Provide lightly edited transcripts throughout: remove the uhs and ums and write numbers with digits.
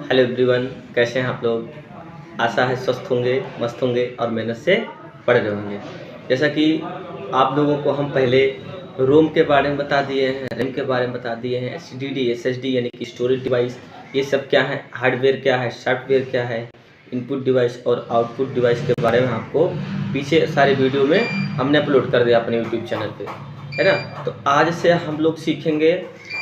Hello everyone, कैसे हैं आप लोग। आशा है स्वस्थ होंगे, मस्त होंगे और मेहनत से पढ़े रहेंगे। जैसा कि आप लोगों को हम पहले रोम के बारे में बता दिए हैं, रैम के बारे में बता दिए हैं, एचडीडी एसएसडी यानी कि स्टोरेज डिवाइस, ये सब क्या है, हार्डवेयर क्या है, सॉफ्टवेयर क्या है, इनपुट डिवाइस और आउटपुट डिवाइस के बारे में आपको पीछे सारे वीडियो में हमने अपलोड कर दिया अपने यूट्यूब चैनल पे, है ना। तो आज से हम लोग सीखेंगे,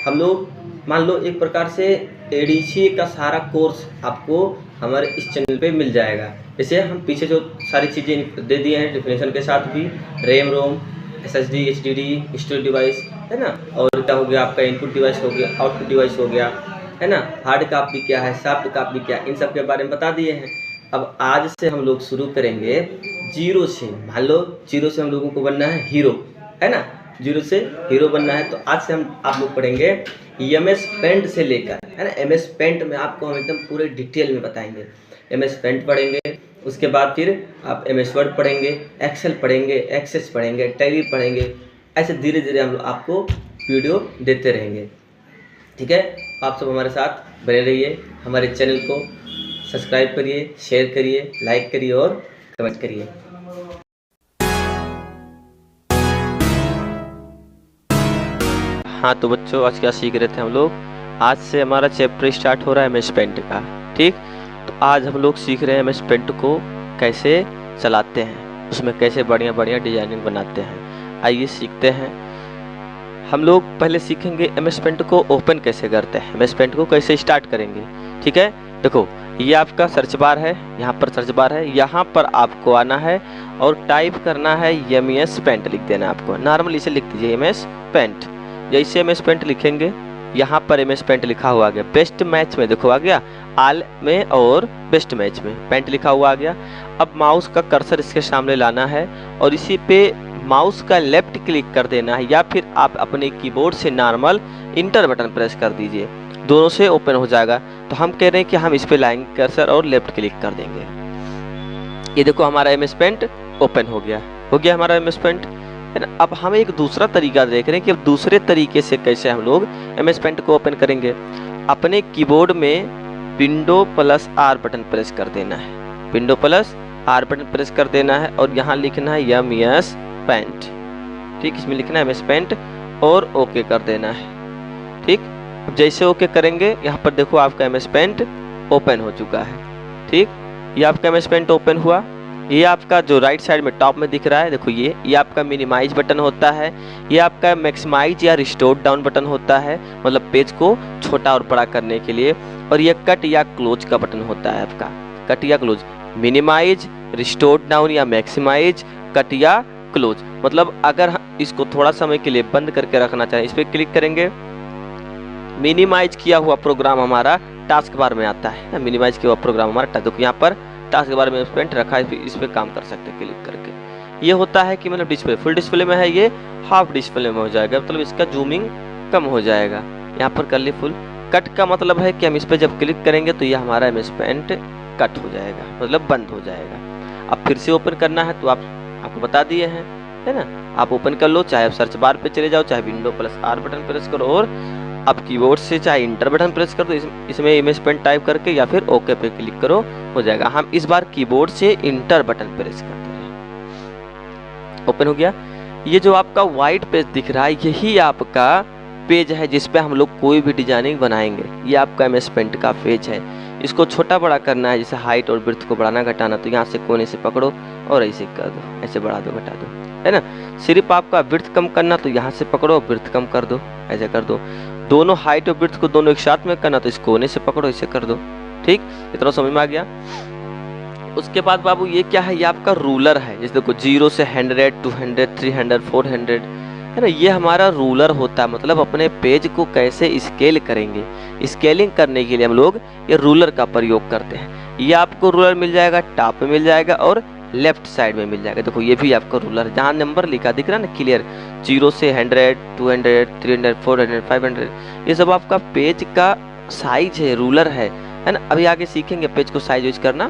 हम लोग मान लो एक प्रकार से एडीसी का सारा कोर्स आपको हमारे इस चैनल पे मिल जाएगा। जैसे हम पीछे जो सारी चीज़ें दे दिए हैं डिफिनेशन के साथ भी, RAM ROM SSD HDD storage device, है ना। और क्या हो गया आपका, इनपुट डिवाइस हो गया, आउटपुट डिवाइस हो गया, है ना। हार्ड कॉपी क्या है, सॉफ्ट कॉपी क्या, इन सब के बारे में बता दिए हैं। अब आज से हम लोग शुरू करेंगे जीरो से। मान लो जीरो से हम लोगों को बनना है हीरो, है ना। जीरो से हीरो बनना है तो आज से हम आप लोग पढ़ेंगे एमएस पेंट से लेकर, है ना। एमएस पेंट में आपको हम एकदम पूरे डिटेल में बताएंगे। एमएस पेंट पढ़ेंगे, उसके बाद फिर आप एमएस वर्ड पढ़ेंगे, एक्सेल पढ़ेंगे, एक्सेस पढ़ेंगे, टैली पढ़ेंगे। ऐसे धीरे धीरे हम लोग आपको वीडियो देते रहेंगे, ठीक है। आप सब हमारे साथ बने रहिए, हमारे चैनल को सब्सक्राइब करिए, शेयर करिए, लाइक करिए और कमेंट करिए। हाँ तो बच्चों, आज क्या सीख रहे थे हम लोग। आज से हमारा चैप्टर स्टार्ट हो रहा है एमएस पेंट का, ठीक। तो आज हम लोग सीख रहे हैं एमएस पेंट को कैसे चलाते हैं, उसमें कैसे बढ़िया बढ़िया डिजाइनिंग बनाते हैं। आइए सीखते हैं। हम लोग पहले सीखेंगे एमएस पेंट को ओपन कैसे करते हैं, एमएस पेंट को कैसे स्टार्ट करेंगे, ठीक है। देखो ये आपका सर्च बार है, यहाँ पर सर्च बार है, यहाँ पर आपको आना है और टाइप करना है एमएस पेंट, लिख देना है आपको। नॉर्मल इसे लिख दीजिए एमएस पेंट। जैसे एमएस पेंट लिखेंगे, यहाँ पर एमएस पेंट लिखा हुआ आ गया। बेस्ट मैच में देखो आ गया, आल में और बेस्ट मैच में पेंट लिखा हुआ आ गया। अब माउस का कर्सर इसके सामने लाना है और इसी पे माउस का लेफ्ट क्लिक कर देना है, या फिर आप अपने कीबोर्ड से नॉर्मल इंटर बटन प्रेस कर दीजिए, दोनों से ओपन हो जाएगा। तो हम कह रहे हैं कि हम इस पे लाएंगे कर्सर और लेफ्ट क्लिक कर देंगे। ये देखो हमारा एमएस पेंट ओपन हो गया हमारा एमएस पेंट, है ना। अब हम एक दूसरा तरीका देख रहे हैं कि अब दूसरे तरीके से कैसे हम लोग एमएस पेंट को ओपन करेंगे। अपने कीबोर्ड में window plus are button press कर देना है, window plus are button press कर देना है और यहाँ लिखना है एमएस पेंट, ठीक। इसमें लिखना है एमएस पेंट और ओके कर देना है, ठीक। अब जैसे ओके करेंगे, यहाँ पर देखो आपका एमएस पेंट ओपन हो चुका है, ठीक। ये आपका एमएस पेंट ओपन हुआ। ये आपका जो राइट साइड में टॉप में दिख रहा है, देखो ये आपका मिनिमाइज बटन होता है, ये आपका मैक्सिमाइज या रिस्टोर डाउन बटन होता है, मतलब पेज को छोटा और बड़ा करने के लिए। और ये कट या क्लोज का बटन होता है आपका, कट या क्लोज, मिनिमाइज, रिस्टोर डाउन या मैक्सिमाइज, कट या क्लोज। मतलब अगर इसको थोड़ा समय के लिए बंद करके रखना चाहें, इस पर क्लिक करेंगे, मिनिमाइज किया हुआ प्रोग्राम हमारा टास्क बार में आता है। मिनिमाइज किया हुआ प्रोग्राम हमारा, देखो यहाँ पर टास्क के बारे में पेंट रखा है, इस पे काम कर सकते हैं क्लिक करके। ये होता है कि मतलब डिस्प्ले फुल डिस्प्ले में है, ये हाफ डिस्प्ले में हो जाएगा, मतलब इसका जूमिंग कम हो जाएगा। यहाँ पर कर ली फुल। कट का मतलब है कि हम इस पे जब क्लिक करेंगे तो ये हमारा एमएस पेंट कट हो जाएगा, मतलब बंद हो जाएगा। अब फिर से ओपन करना है तो आपको बता दिए हैं, है ना। आप ओपन कर लो, चाहे आप सर्च बार पे चले जाओ, चाहे window plus are button press करो और आप कीबोर्ड से चाहे इंटर बटन प्रेस कर दो, इसमें एमएस पेंट टाइप करके, या फिर ओके पे क्लिक करो, हो जाएगा। हम इस बार कीबोर्ड से इंटर बटन प्रेस करते हैं, ओपन हो गया। ये जो आपका व्हाइट पेज दिख रहा है, यही आपका पेज है जिस पे हम लोग कोई भी डिजाइनिंग बनाएंगे। ये आपका एमएस पेंट का पेज है। इसको छोटा बड़ा करना है, जैसे हाइट और विड्थ को बढ़ाना घटाना, तो यहाँ से कोने से पकड़ो और ऐसे कर दो, ऐसे बढ़ा दो घटा दो, है ना। सिर्फ आपका विड्थ कम करना तो यहाँ से पकड़ो, विड्थ कम कर दो, ऐसे कर दो। दोनों हाइट और विड्थ को दोनों एक साथ में करना तो इस कोने से पकड़ो, इसे कर दो, ठीक। इतना समझ में आ गया। उसके बाद बाबू ये क्या है, ये आपका रूलर है। जैसे देखो 0 से 100, 200, 300, 400, है ना। ये हमारा रूलर होता है, मतलब अपने पेज को कैसे स्केल करेंगे, स्केलिंग करने के लिए हम लोग ये रूलर का प्रयोग करते हैं। ये आपको रूलर मिल जाएगा, टॉप में मिल जाएगा और लेफ्ट साइड में मिल जाएगा। देखो ये भी आपका रूलर, जहाँ नंबर लिखा दिख रहा है ना क्लियर, 0 से 100, 200, 300, 400, 500, ये सब आपका पेज का साइज है, रूलर है ना। अभी आगे सीखेंगे पेज को साइज यूज करना।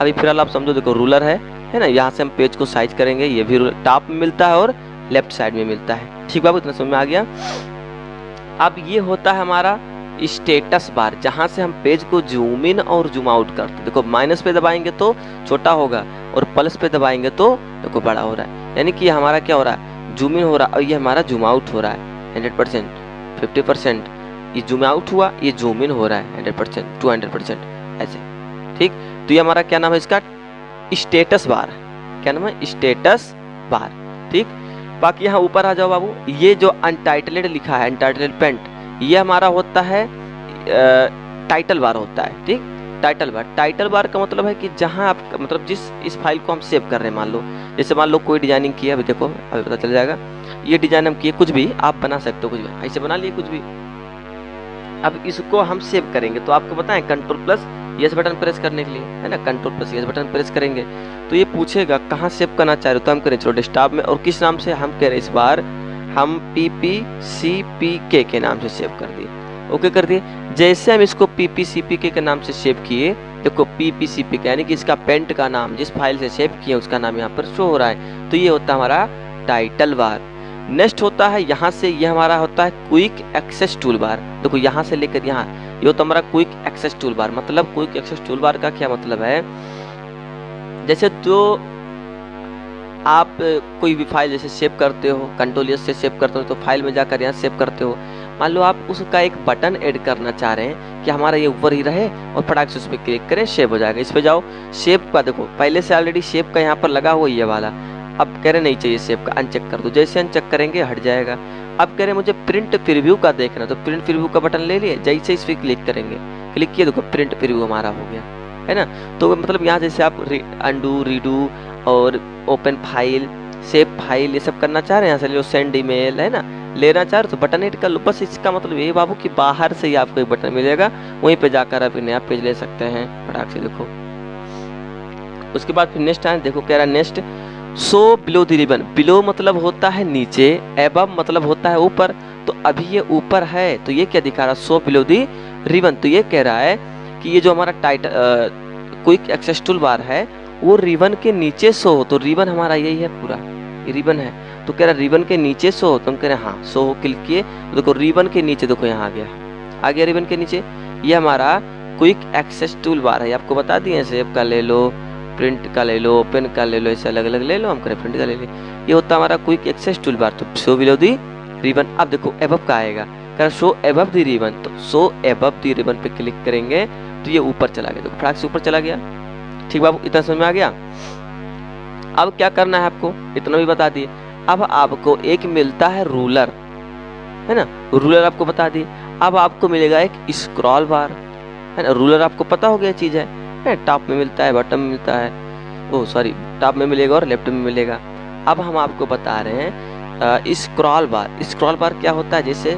अभी फिलहाल आप समझो, देखो रूलर है ना, यहाँ से हम पेज को साइज करेंगे। ये भी टॉप में मिलता है और लेफ्ट साइड में मिलता है, ठीक बाबू, इतना समझ में आ गया। अब ये होता है हमारा स्टेटस बार, जहाँ से हम पेज को जूम इन और जूम आउट करते हैं। देखो माइनस पे दबाएंगे तो छोटा होगा और प्लस पे दबाएंगे तो देखो बड़ा हो रहा है, यानी कि हमारा क्या हो रहा है, जूम इन हो रहा है और ये हमारा जूम आउट हो रहा है 100%, 50%। ये जूम आउट हुआ, ये जूम इन हो रहा है 100%, 200% ऐसे, ठीक। तो ये हमारा क्या नाम है इसका, स्टेटस बार। क्या नाम है, स्टेटस बार, ठीक। बाकी यहाँ ऊपर आ जाओ बाबू, ये जो अनटाइटल्ड लिखा है, अनटाइटल्ड पेंट, ये हमारा होता है टाइटल बार होता है, ठीक। टाइटल बार, टाइटल बार का मतलब है कि जहाँ आप मतलब जिस इस फाइल को हम सेव कर रहे हैं, मान लो जैसे मान लो कोई डिजाइनिंग किया, अभी देखो अभी पता चल जाएगा, ये डिजाइन हम किए, कुछ भी आप बना सकते हो, कुछ भी ऐसे बना लिए कुछ भी। अब इसको हम सेव करेंगे तो आपको बताएं control plus yes button press करने के लिए, है ना, control plus yes button press करेंगे तो ये पूछेगा कहाँ सेव करना चाह रहे हो, तो हम करें चलो डेस्कटॉप में, और किस नाम से हम कह रहे हैं, इस बार हम PPCPK के नाम से सेव कर दिए, ओके कर दिए। जैसे हम इसको PPCPK के नाम से सेव किए, देखो PPCPK यानी कि इसका पेंट का नाम, जिस फाइल से सेव किए उसका नाम यहाँ पर शो हो रहा है, तो ये होता है हमारा टाइटल बार। नेक्स्ट होता है यहाँ से, ये हमारा होता है क्विक एक्सेस टूल बार। देखो यहाँ से लेकर यहाँ, ये होता है हमारा क्विक एक्सेस टूल बार। मतलब क्विक एक्सेस टूल बार का क्या मतलब है, जैसे तो आप कोई भी फाइल जैसे सेव करते हो, कंट्रोल एस से सेव करते हो, तो फाइल में जाकर यहाँ सेव करते हो, मान लो आप उसका एक बटन ऐड करना चाह रहे हैं कि हमारा ये ऊपर ही रहे और फटाक से उस पर क्लिक करें, सेव हो जाएगा। इस पे जाओ, सेव का देखो पहले से ऑलरेडी सेव का यहाँ पर लगा हुआ ये वाला, अब कह रहे नहीं चाहिए सेव का, अनचेक कर दो। जैसे अनचेक करेंगे हट जाएगा। अब कह रहे मुझे प्रिंट प्रीव्यू का देखना, तो प्रिंट प्रीव्यू का बटन ले लिए, जैसे इस पर क्लिक करेंगे, क्लिक किए, देखो प्रिंट प्रीव्यू हमारा हो गया, है ना। तो मतलब यहाँ जैसे आप अंडू, रीडू और ओपन फाइल, सेव फाइल, ये सब करना चाह रहे हैं, यहाँ से लो सेंड ईमेल, है ना, लेना चाह रहे तो बटन हिट कर लो। बस इसका मतलब ये बाबू कि बाहर से ही आपको एक बटन मिलेगा, वहीं पे जाकर आप नया पेज ले सकते हैं फटाक से। देखो उसके बाद फिर नेक्स्ट आए, देखो कह रहा है next show below the ribbon. Below मतलब होता है नीचे, एबव मतलब होता है ऊपर, तो अभी ये ऊपर है तो ये क्या दिखा रहा है, शो बिलो द रिबन। तो ये कह रहा है कि ये जो हमारा title quick access toolbar है वो रिबन के नीचे शो हो, तो रिबन हमारा यही है पूरा, ये रिबन है, तो कह रहा है रिबन के नीचे शो हो, तो हम कह रहे हैं हाँ शो हो, क्लिक किए तो देखो रिबन के नीचे, देखो यहाँ आ गया रिबन के नीचे। ये हमारा क्विक एक्सेस टूल बार है, आपको बता दिए, सेव का ले लो, प्रिंट का ले लो, ओपन का ले लो, ऐसे अलग अलग ले लो, हम करें प्रिंट का ले लें। ये होता है हमारा क्विक एक्सेस टूल बार। तो शो बिलो दी रिबन, अब देखो एबव का आएगा, कह शो एबव दी रिबन, तो शो एबव दी रिबन पे क्लिक करेंगे तो ये ऊपर चला गया, देखो फटाक से ऊपर चला गया। ठीक बाबू, इतना समझ में आ गया। अब क्या करना है आपको, इतना भी बता दिए। अब आपको एक मिलता है रूलर, है ना, रूलर आपको बता दिए। अब आपको मिलेगा एक स्क्रॉल बार, है ना, रूलर आपको पता हो गया चीज है, टॉप में मिलता है, बॉटम में मिलता है, ओ सॉरी टॉप में मिलेगा और लेफ्ट में मिलेगा। अब हम आपको बता रहे हैं स्क्रॉल बार। स्क्रॉल बार क्या होता है, जैसे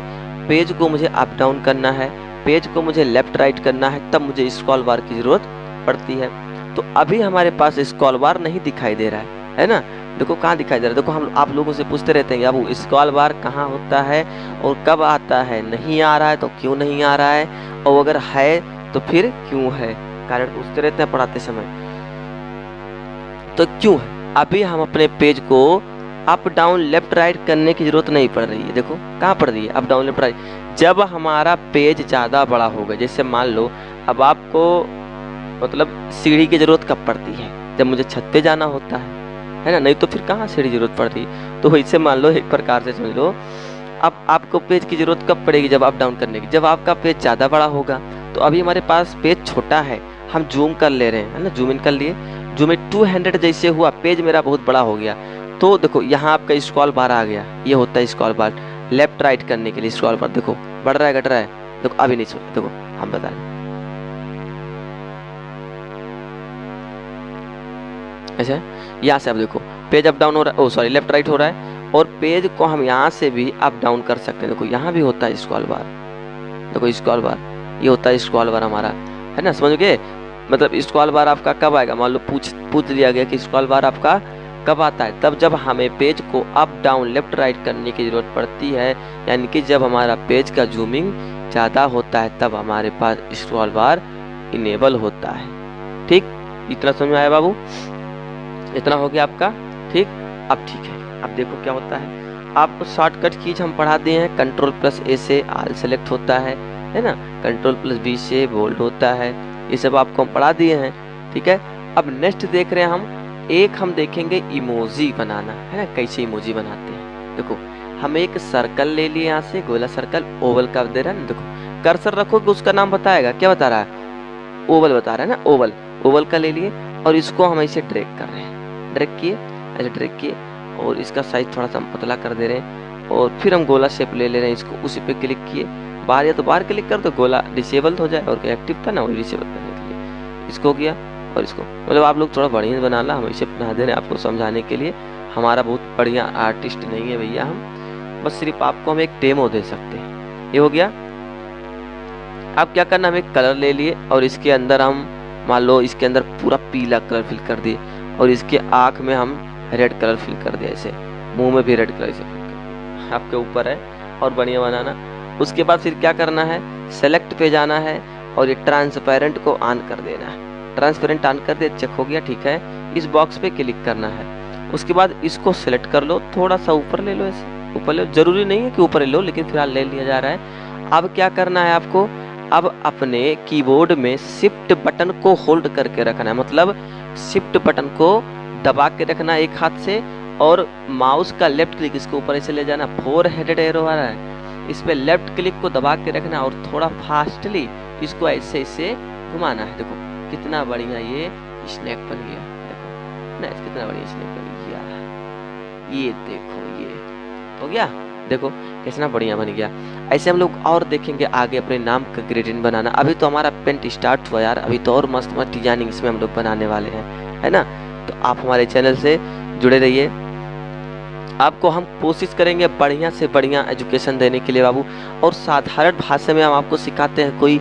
पेज को मुझे अप डाउन करना है, पेज को मुझे लेफ्ट राइट करना है, तब मुझे स्क्रॉल बार की जरूरत पड़ती है। तो अभी हमारे पास स्क्रॉल बार नहीं दिखाई दे रहा है ना, देखो कहाँ दिखाई दे रहा है। देखो हम आप लोगों से पूछते रहते हैं अब स्क्रॉल बार कहाँ होता है और कब आता है, नहीं आ रहा है तो क्यों नहीं आ रहा है, और अगर है तो फिर क्यों है, कारण पूछते रहते हैं पढ़ाते समय, तो क्यों है। अभी हम अपने पेज को अप डाउन लेफ्ट राइट करने की जरूरत नहीं पड़ रही है, देखो कहाँ पड़ रही है, अप डाउन लेफ्ट राइट। जब हमारा पेज ज़्यादा बड़ा होगा, जैसे मान लो अब आपको मतलब सीढ़ी की जरूरत कब पड़ती है, जब मुझे छत पे जाना होता है ना, नहीं तो फिर कहाँ सीढ़ी जरूरत पड़ती है। तो वैसे मान लो एक प्रकार से समझ लो, अब आपको पेज की जरूरत कब पड़ेगी, जब अप डाउन करने की, जब आपका पेज ज़्यादा बड़ा होगा। तो अभी हमारे पास पेज छोटा है, हम जूम कर ले रहे हैं, है ना, जूम इन कर लिए, जूम इन 200 जैसे हुआ, पेज मेरा बहुत बड़ा हो गया, तो देखो यहाँ आपका स्क्रॉल बार आ गया। ये होता है स्क्रॉल बार, लेफ्ट राइट करने के लिए स्क्रॉल बार, देखो बढ़ रहा है घट रहा है, देखो अभी नहीं सुन, देखो हम बता रहे ऐसे, यहाँ से आप देखो पेज अप डाउन हो रहा है, ओ सॉरी लेफ्ट राइट हो रहा है, और पेज को हम यहाँ से भी अप डाउन कर सकते हैं। देखो यहाँ भी होता है स्क्रॉल बार, देखो स्क्रॉल बार, ये होता है स्क्रॉल बार हमारा, है ना, समझ गए। मतलब स्क्रॉल बार आपका कब आएगा, मान लो पूछ लिया गया कि स्क्रॉल बार आपका कब आता है, तब जब हमें पेज को अप डाउन लेफ्ट राइट करने की जरूरत पड़ती है, यानी कि जब हमारा पेज का जूमिंग ज़्यादा होता है, तब हमारे पास स्क्रॉल बार इनेबल होता है। ठीक, इतना समझ में आया बाबू, इतना हो गया आपका। ठीक, अब ठीक है, अब देखो क्या होता है, आपको शॉर्टकट कीज हम पढ़ा दिए हैं, कंट्रोल प्लस ए से ऑल सेलेक्ट होता है ना, Ctrl+V से बोल्ड होता है, ये सब आपको हम पढ़ा दिए हैं, ठीक है। अब नेक्स्ट देख रहे हैं हम देखेंगे इमोजी बनाना, है ना, कैसे इमोजी बनाते हैं। देखो हम एक सर्कल ले लिए, यहाँ से गोला सर्कल, ओवल का दे रहा है ना, देखो कर्सर रखो कि उसका नाम बताएगा, क्या बता रहा है, ओवल बता रहा है ना, ओवल, ओवल का ले लिए और इसको हम ऐसे ड्रैग कर रहे हैं, ड्रैग किए, ऐसे ड्रैग किए और इसका साइज थोड़ा सा पतला कर दे रहे हैं और फिर हम गोला शेप ले ले रहे हैं, इसको उसी पे क्लिक किए, बाहर या तो बाहर क्लिक कर तो गोला डिसेबल हो जाए और एक्टिव था ना वो डिसेबल करने के लिए इसको किया और इसको, मतलब आप लोग थोड़ा बढ़िया बना ला, हम इसे बना दे रहे हैं आपको समझाने के लिए। हमारा बहुत बढ़िया आर्टिस्ट नहीं है भैया हम, बस सिर्फ आपको हम एक डेमो दे सकते हैं। ये हो गया। अब क्या करना, हम एक कलर ले लिए और इसके अंदर हम मान लो इसके अंदर पूरा पीला कलर फिल कर दिए और इसके आँख में हम रेड कलर फिल कर दिया, ऐसे मुंह में भी रेड कलर से फिल कर दिया, आपके ऊपर है और बढ़िया बनाना। उसके बाद फिर क्या करना है, सेलेक्ट पे जाना है और ये ट्रांसपेरेंट को ऑन कर देना है, ट्रांसपेरेंट ऑन कर दे, चेक हो गया, ठीक है। इस बॉक्स पे क्लिक करना है, उसके बाद इसको सिलेक्ट कर लो, थोड़ा सा ऊपर ले लो, ऐसे ऊपर ले लो, जरूरी नहीं है कि ऊपर ले लो लेकिन फिलहाल ले लिया जा रहा है। अब क्या करना है आपको, अब अपने कीबोर्ड में शिफ्ट बटन को होल्ड करके रखना है, मतलब शिफ्ट बटन को दबा के रखना एक हाथ से और माउस का लेफ्ट क्लिक इसके ऊपर ऐसे ले जाना, 4 हेडेड एरो आ रहा है, इस पे लेफ्ट क्लिक को दबा के रखना और थोड़ा फास्टली इसको ऐसे ऐसे घुमाना है। देखो कितना बढ़िया ये स्नैक बन गया, देखो ना कितना बढ़िया स्नैक बन गया, ये देखो ये हो गया, देखो कितना बढ़िया बन गया। ऐसे हम लोग और देखेंगे आगे अपने नाम का ग्रेडियंट बनाना। अभी तो हमारा पेंट स्टार्ट हुआ यार, अभी तो और मस्त मस्त डिजाइनिंग इसमें हम लोग बनाने वाले हैं, है ना। तो आप हमारे चैनल से जुड़े रहिए, आपको हम कोशिश करेंगे बढ़िया से बढ़िया एजुकेशन देने के लिए बाबू, और साधारण भाषा में हम आपको सिखाते हैं, कोई